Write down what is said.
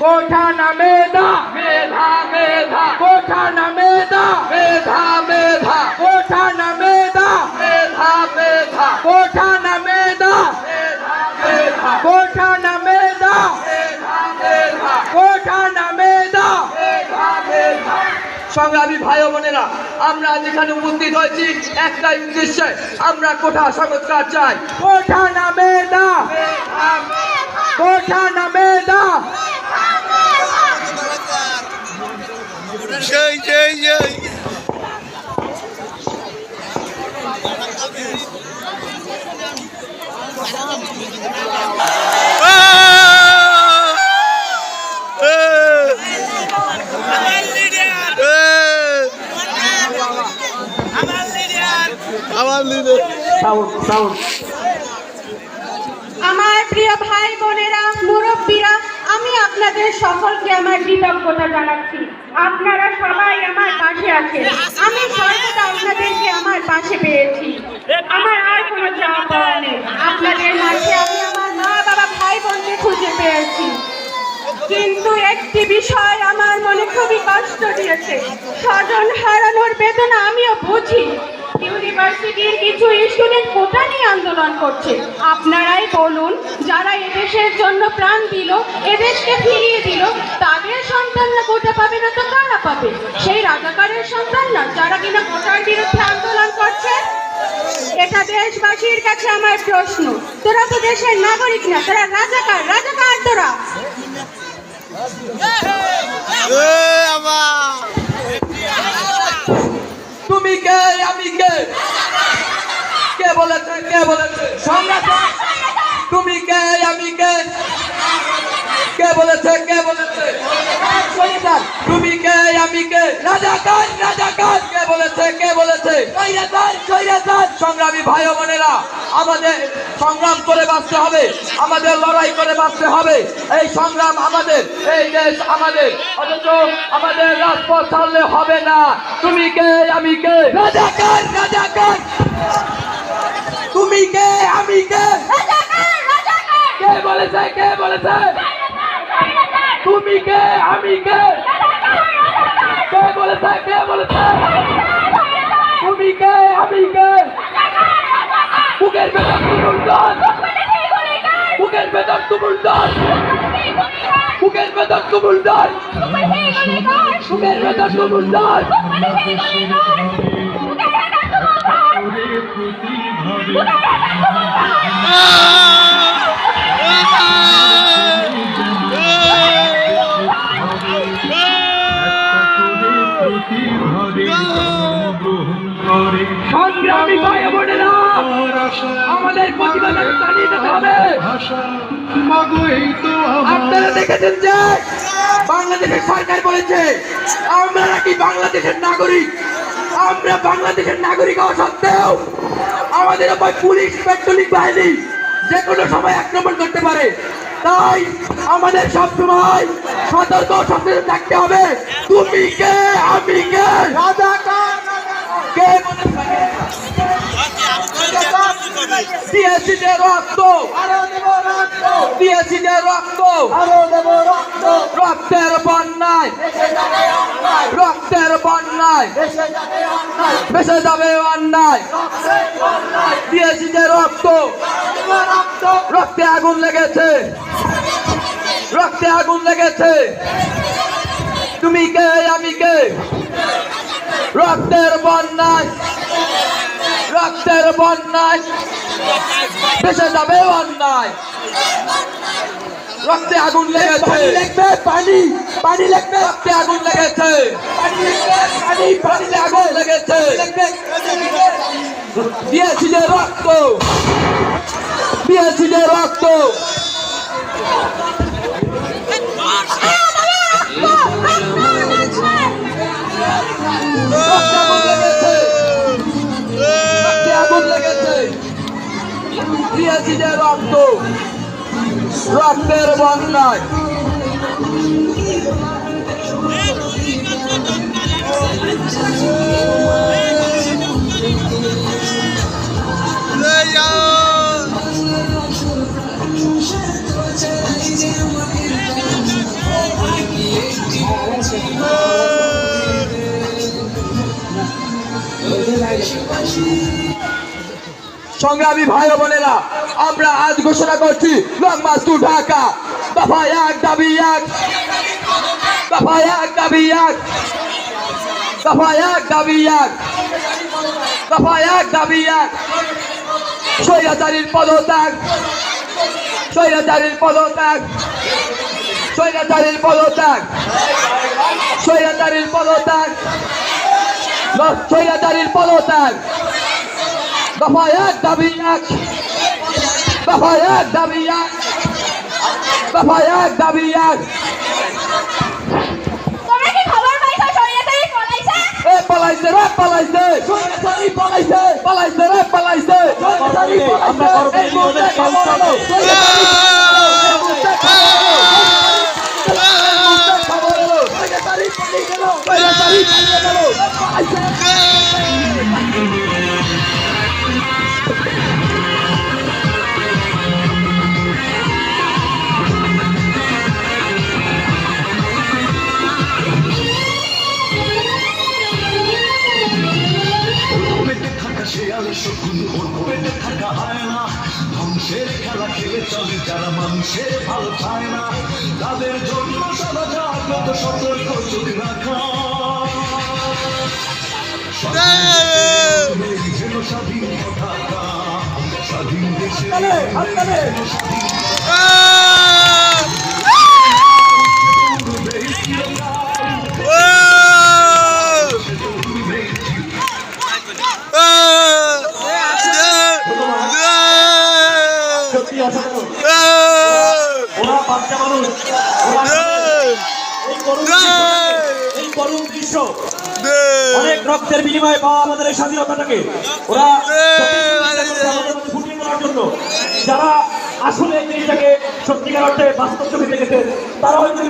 কোঠা না মেধা, মেধা মেধা কোঠা না মেধা, মেধা মেধা কোঠা না মেধা, মেধা মেধা কোঠা না মেধা, মেধা কোঠা না মেধা, মেধা কোঠা না মেধা। মেধা মেধা। সংগ্রামী ভাই ও বোনেরা, আমরা যেখানে উপস্থিত হয়েছি একটাই উদ্দেশ্যে, আমরা কোঠা সংস্কার চাই। কোঠা না মেধা, কোঠা না মেধা, আমার প্রিয় ভাই বোনেরা, মুরব্বীরা, আমি আপনাদের সকলকে আমার কৃতজ্ঞতা জানাচ্ছি। আপনারা সবাই আমার পাশে আছেন। আমি সর্বদা আপনাদেরকে আমার পাশে পেয়েছি। আমার আর কোনো চাওয়া পাওয়া নেই। আপনাদের মাঝে আমি আমার মা বাবা ভাই বোনকে খুঁজে পেয়েছি। কিন্তু একটি বিষয় আমার মনে খুবই কষ্ট দিয়েছে। স্বজন হারানোর বেদনা আমিও বুঝি। ইউনিভার্সিটির কিছু স্টুডেন্ট কোটা নিয়ে আন্দোলন করছে। আপনারাই বলুন, যারা এদেশের জন্য প্রাণ দিল, এদেশকে ফিরিয়ে দিল, তাদের সন্তানরা কোটা পাবে না তো কারা পাবে? সেই রাজাকারের সন্তান না, যারা কিনা কোটার বিরুদ্ধে আন্দোলন করছে? এটা দেশবাসীর কাছে আমার প্রশ্ন। তোরা তো দেশের নাগরিক না, তোরা রাজাকার। রাজাকার তোরা। তুমি কে, আমি কে? কে বলেছে, কে বলেছে? সংগ্রাম। তুমি কে, আমি কে? কে বলেছে, কে বলেছে? তুমি কে, আমি কে? রাজাকার, রাজাকার। কে বলেছে, কে বলেছে? স্বৈরাচার, স্বৈরাচার। সংগ্রামী ভাই ও বোনেরা, আমাদের সংগ্রাম করে বাঁচতে হবে, আমাদের লড়াই করে বাঁচতে হবে। এই সংগ্রাম আমাদের, এই দেশ আমাদের, অথচ আমাদের রাজপথ ছাড়লে হবে না। তুমি কে, আমি কে? রাজাকার, রাজাকার। তুমি কে, আমি কে? কে বলেছে, কে বলেছে? তুমি কে, আমি কে? কে বলেছে, কে বলেছে? তুমি কে, আমি কে? বুকের ভেতর তুমুল দান, বুকের ভেতর তুমুল দান, বুকের ভেতর তুমুল দান, বুকের ভেতর তুমুল দান। সংগ্রামী ভাই বোনেরা, আমাদের প্রতিবাদ চালিয়ে যেতে হবে। আপনারা দেখেছেন যে বাংলাদেশের সরকার বলেছে আমরা নাকি বাংলাদেশের নাগরিক। আমরা বাংলাদেশের নাগরিক হওয়া সত্ত্বেও আমাদের উপর পুলিশ, পেট্রোলিং বাহিনী যে কোনো সময় আক্রমণ করতে পারে। তাই আমাদের সবসময় সতর্ক সচেতন থাকতে হবে। তুমি কে, আমি কে? কে দিয়েছি যে রক্ত, দিয়েছি যে রক্ত, রক্তের বন্যায়, রক্তের বন্যায় বেঁচে যাবে অন্যায়। দিয়েছি যে রক্ত, রক্তে আগুন লেগেছে, রক্তে আগুন লেগেছে। তুমি কে, আমি কে? রক্তের বন্যায়, রক্তের বন্যায় বেঁচে যাবে অন্যায়। রক্তে আগুন লেগেছে, লিখবে পানি, পানি লিখবে। রক্তে আগুন লেগেছে, পানি, পানিতে আগুন লেগেছে। দিয়েছি যে রক্ত, দিয়েছি যে রক্ত। দিয়েছি যে রক্ত, রক্তের বন্যায় সংগ্রামী ভাই ও বোনেরা, আমরা আজ ঘোষণা করছি লং মার্চ টু ঢাকা। দফা এক, দাবি এক, দফা এক, দাবি এক, দফা এক, দাবি এক, দফা এক, দাবি এক। স্বৈরাচারীর পদত্যাগ, স্বৈরাচারীর পদত্যাগ, স্বৈরাচারীর পদত্যাগ, স্বৈরাচারীর পদত্যাগ, স্বৈরাচারীর পদত্যাগ। দফা এক, দাবি এক, দফা এক, দাবি এক, দফা এক, দাবি এক। তোমরা কি খবর পাইছো স্বৈরাচারী পলাইছে? এ পালাইছে রে, পালাইছে, স্বৈরাচারী পালাইছে, পালাইছে রে, পালাইছে, স্বৈরাচারী পালাইছে। এই মুহূর্তে খবর হলো, স্বৈরাচারী পালিয়ে গেল, স্বৈরাচারী পালিয়ে গেল, পালাইছে। ধ্বংসের খেলা খেলে চলে যারা মানুষের ভালো চায় না, তাদের জন্য সদা জাগ্রত সতর্ক চোখ রাখা। স্বাধীন পতাকা, স্বাধীন দেশে ওরা বাচ্চা মানুষ, এই করুণ দৃশ্য, অনেক রক্তের বিনিময়ে পাওয়া আমাদের এই স্বাধীনতাটাকে ওরা ফুটিয়ে তোলার জন্য, যারা আসলে এই জিনিসটাকে সত্যিকার অর্থে বাস্তব চোখে দেখেছে তারা হয়তো